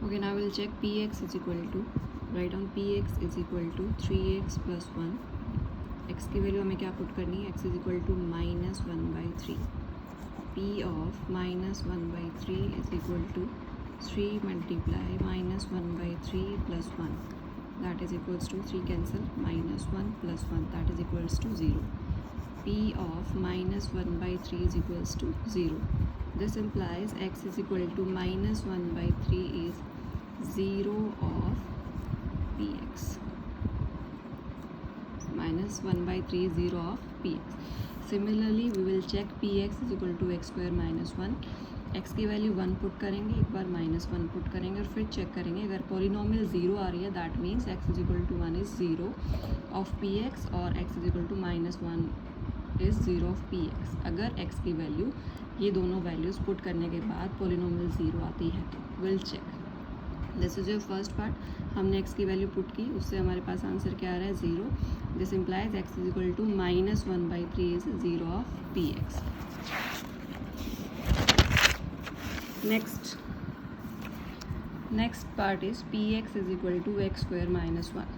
Okay, now we'll check px is equal to, write down px is equal to 3x plus 1. x की value हमें क्या put करनी है, x is equal to -1/3. p of -1/3 is equal to 3 multiply -1/3 plus 1, that is equals to 3 cancel, -1 plus 1, that is equals to 0. p of -1/3 is equals to 0. This implies x is equal to -1/3 is 0 of px. -1/3 is 0 of px. Similarly, we will check px is equal to x square minus 1. x की value 1 put करेंगे, एक बार -1 put करेंगे और फिर check करेंगे. अगर polynomial 0 आ रही है that means x is equal to 1 is 0 of px और x is equal to -1 is 0 of px. अगर x की वैल्यू, ये दोनों वैल्यूज़ पुट करने के बाद पॉलिनोमियल 0 आती है तो will check. This is your first part. हमने x की वैल्यू पुट की, उससे हमारे पास आंसर क्या आ रहा है, 0. This implies x is equal to -1/3 is 0 of px. Next part is px is equal to x square minus 1.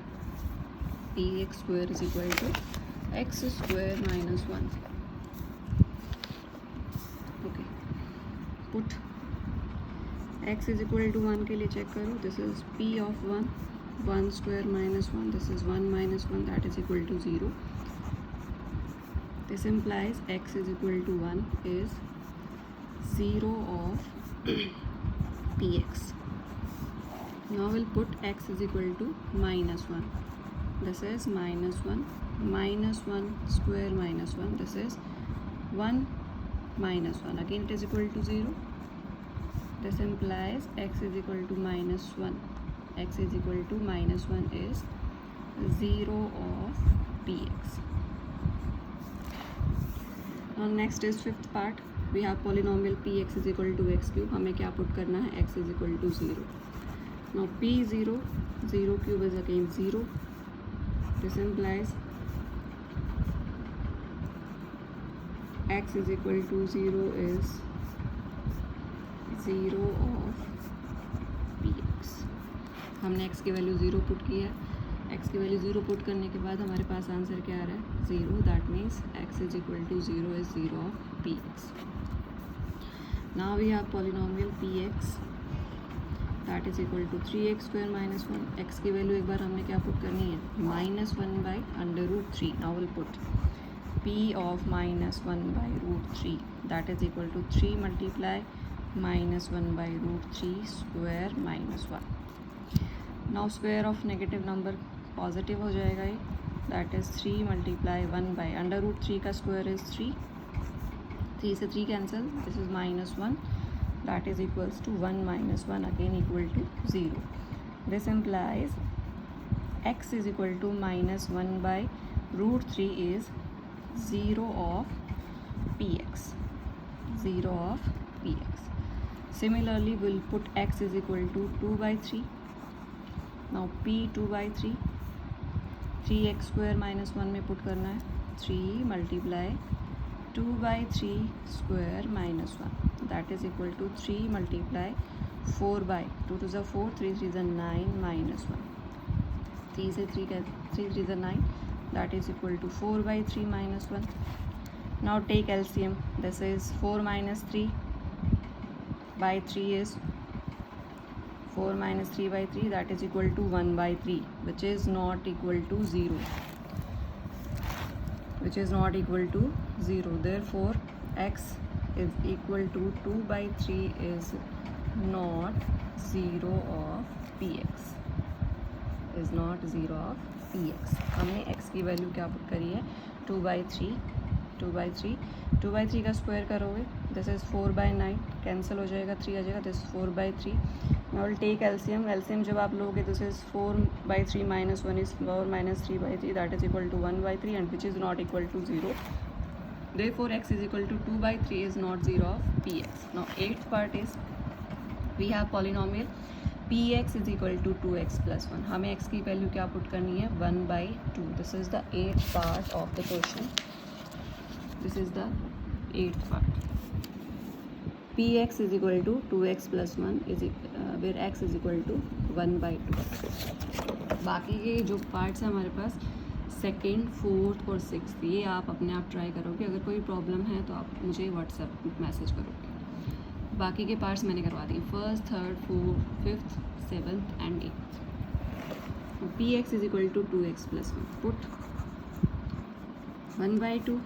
px square is equal to x square minus 1. Okay, put x is equal to 1 के लिए check करो. This is p of 1 square minus 1. This is 1 minus 1, that is equal to 0. This implies x is equal to 1 is 0 of px. Now we'll put x is equal to -1. This is -1 minus 1 square minus 1. This is 1 minus 1. Again it is equal to 0. This implies x is equal to -1. x is equal to -1 is 0 of px. Now next is fifth part. We have polynomial px is equal to x cube. हमें क्या put करना है, x is equal to 0. Now p 0 cube is again 0. This implies x is equal to 0 is 0 of px. हमने x की value 0 put की है. x की value 0 put करने के बाद हमारे पास आंसर क्या आ रहा है, 0. That means x is equal to 0 is 0 of px. Now we have polynomial px that is equal to 3x square minus 1. x की वैल्यू एक बार हमने क्या पुट करनी है, -1/√3. Now will put p of -1/√3 that is equal to 3 multiply -1/√3 square minus 1. Now square of negative number positive हो जाएगा ये, दैट इज़ 3 मल्टीप्लाई 1/√3 का स्क्वायर इज़ 3. 3 से 3 cancel, this is -1 that is equals to 1 minus 1 again equal to 0. This implies x is equal to -1/√3 is 0 of px. 0 of px. Similarly, we'll put x is equal to 2/3. Now p 2/3. 3x square minus 1 में put करना है, 3 multiply 2/3 square minus 1 that is equal to 3 multiply 4/2 to 4, 3 3 is 9 minus 1. 3 से 3 3 is 9 that is equal to 4/3 minus 1. Now take LCM. This is 4 minus 3/3 is 4 minus 3/3 that is equal to 1/3, which is not equal to 0. Which is not equal to 0. Therefore, x is equal to 2/3 is not 0 of px. Is not 0 of px. हमने x की value क्या put करी है, 2/3. 2/3 का square करोगे, this is 4/9 cancel हो जाएगा, 3 आ जाएगा, this 4/3. Now we'll take LCM. LCM जब आप लोगे, this is 4/3 minus 1 is 4 minus 3/3 that is equal to 1/3 and which is not equal to 0. Therefore x is equal to 2/3 is not 0 of px. Now 8th part is we have polynomial px is equal to 2x plus 1. हमें x की value क्या put करनी है, 1/2. This is the 8th part of the question. This is the 8th part. P X is equal to 2x + 1 is where x is equal to 1/2। बाकी के जो parts हैं हमारे पास सेकेंड, फोर्थ और सिक्स्थ, ये आप अपने आप ट्राई करोगे। अगर कोई प्रॉब्लम है तो आप मुझे व्हाट्सएप मैसेज करोगे। बाकी के पार्ट्स मैंने करवा दिए, first, third, fourth, fifth, seventh and eighth. P X is equal to 2x + 1, put 1/2,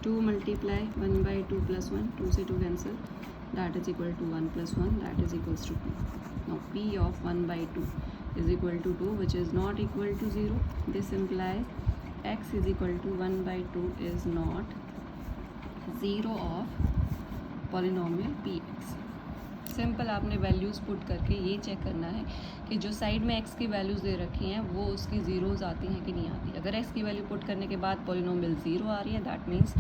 2 multiply 1/2 + 1, 2 से 2 cancel, that is equal to 1 + 1, that is equals to 2. Now p of 1/2 is equal to 2, which is not equal to 0. This implies x is equal to 1/2 is not 0 of polynomial px. Simple आपने values put करके ये check करना है कि जो side में x की values दे रखी हैं वो उसकी ज़ीरोज़ आती हैं कि नहीं आती। अगर x की वैल्यू पुट करने के बाद पॉलिनोमियल 0 आ रही है, that means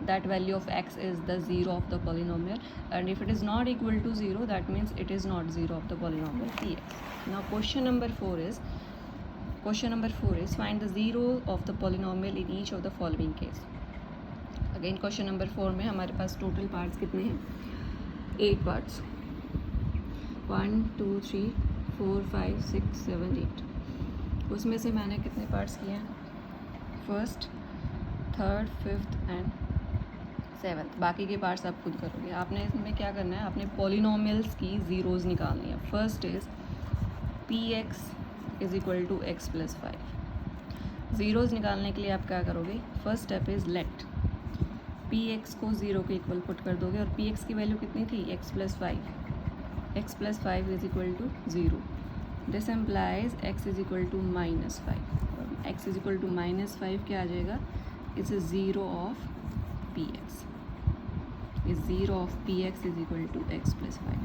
that value of x is the 0 of the polynomial, and if it is not equal to 0, that means it is not 0 of the polynomial px. Now question number 4 is find the 0 of the polynomial in each of the following case. Again question number 4 में हमारे पास total parts कितने हैं? 8 parts, 1 2 3 4 5 6 7 8। उसमें से मैंने कितने parts किए हैं? First, third, fifth and seventh. बाकी के पार्ट्स आप खुद करोगे। आपने इसमें क्या करना है, आपने पॉलिनोमियल्स की ज़ीरोज़ निकालनी है। First is P X is equal to x + 5। Zeros निकालने के लिए आप क्या करोगे? First step is let P X को 0 के इक्वल पुट कर दोगे, और पी एक्स की वैल्यू कितनी थी? x + 5। x + 5 is equal to 0। This implies x is equal to -5। x is equal to -5 क्या आ जाएगा? It's 0 of P X is 0 of px is equal to x + 5।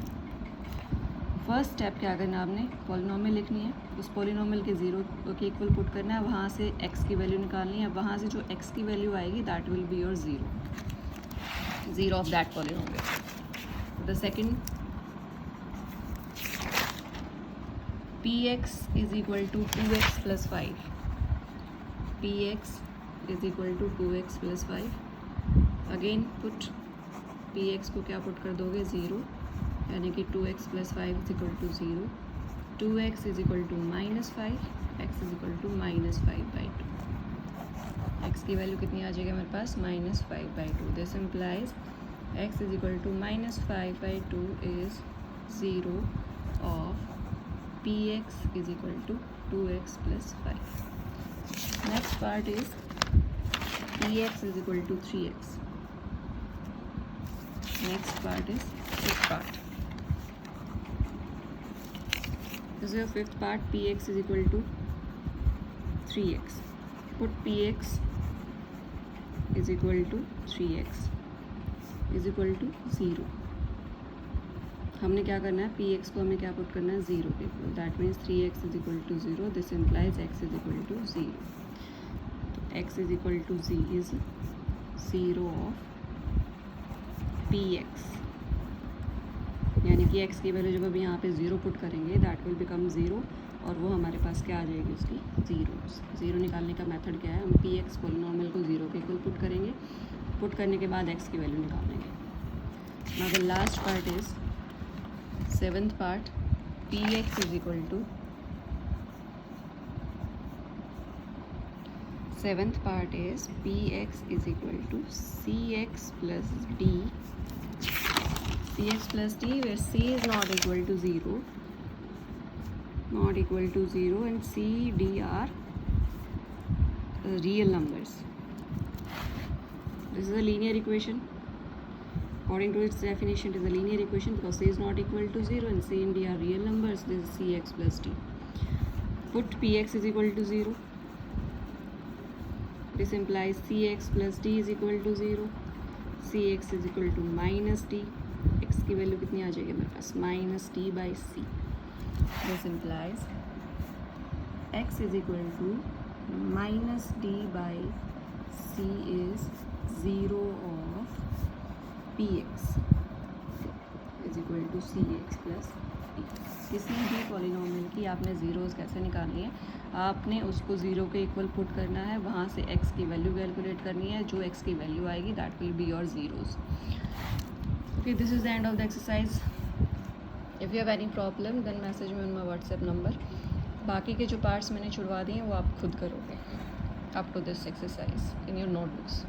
First step क्या करना, आपने polynomial लिखनी है, उस पॉलिनोमियल के 0 के इक्वल पुट करना है, वहाँ से x की वैल्यू निकालनी है, वहाँ से जो x की वैल्यू आएगी that will be your 0 of that polynomial. The second, px is equal to 2x + 5। px is equal to 2x + 5। Again put P X को क्या पुट कर दोगे? 0, यानी कि 2x + 5 is equal to 0। 2x is equal to -5, x is equal to -5/2। x की value कितनी आ जाएगी हमारे पास? -5/2। This implies x is equal to -5/2 is 0 of P X is equal to 2x + 5। Next part is P X is equal to 3x। Next part is fifth part. This is your fifth part. Px is equal to 3x. Put Px is equal to 3x is equal to 0. हमने क्या करना है? Px को हमें क्या put करना है? 0 के equal. That means 3x is equal to 0. This implies x is equal to 0. X is equal to z is 0 of P x, यानी कि x की वैल्यू जब अभी यहाँ पे 0 पुट करेंगे दैट विल बिकम 0, और वो हमारे पास क्या आ जाएगी? उसकी ज़ीरो निकालने का मेथड क्या है? हम पी एक्स पॉलिनोमियल को 0 के इक्वल पुट करेंगे, पुट करने के बाद x की वैल्यू निकालेंगे। Now the last part is seventh part. P X is equal to, seventh part is px is equal to cx plus d, cx plus d where c is not equal to 0, and c, d are real numbers. This is a linear equation. According to its definition, it is a linear equation because c is not equal to 0 and c and d are real numbers. This is cx plus d. Put px is equal to 0. This implies cx plus d is equal to 0, cx is equal to -d। x की value कितनी आ जाएगी हमारे पास? -d/c। This implies x is equal to -d/c is 0 of px is equal to cx plus d। किसी भी polynomial की आपने zeros कैसे निकालनी है? आपने उसको 0 के इक्वल पुट करना है, वहाँ से x की वैल्यू कैलकुलेट करनी है, जो x की वैल्यू आएगी that will be your zeros. Okay, this is the end of the exercise. If you have any problem then message me on my WhatsApp number. बाकी के जो पार्ट्स मैंने छुड़वा दिए हैं वो आप खुद करोगे up to this exercise in your notebooks.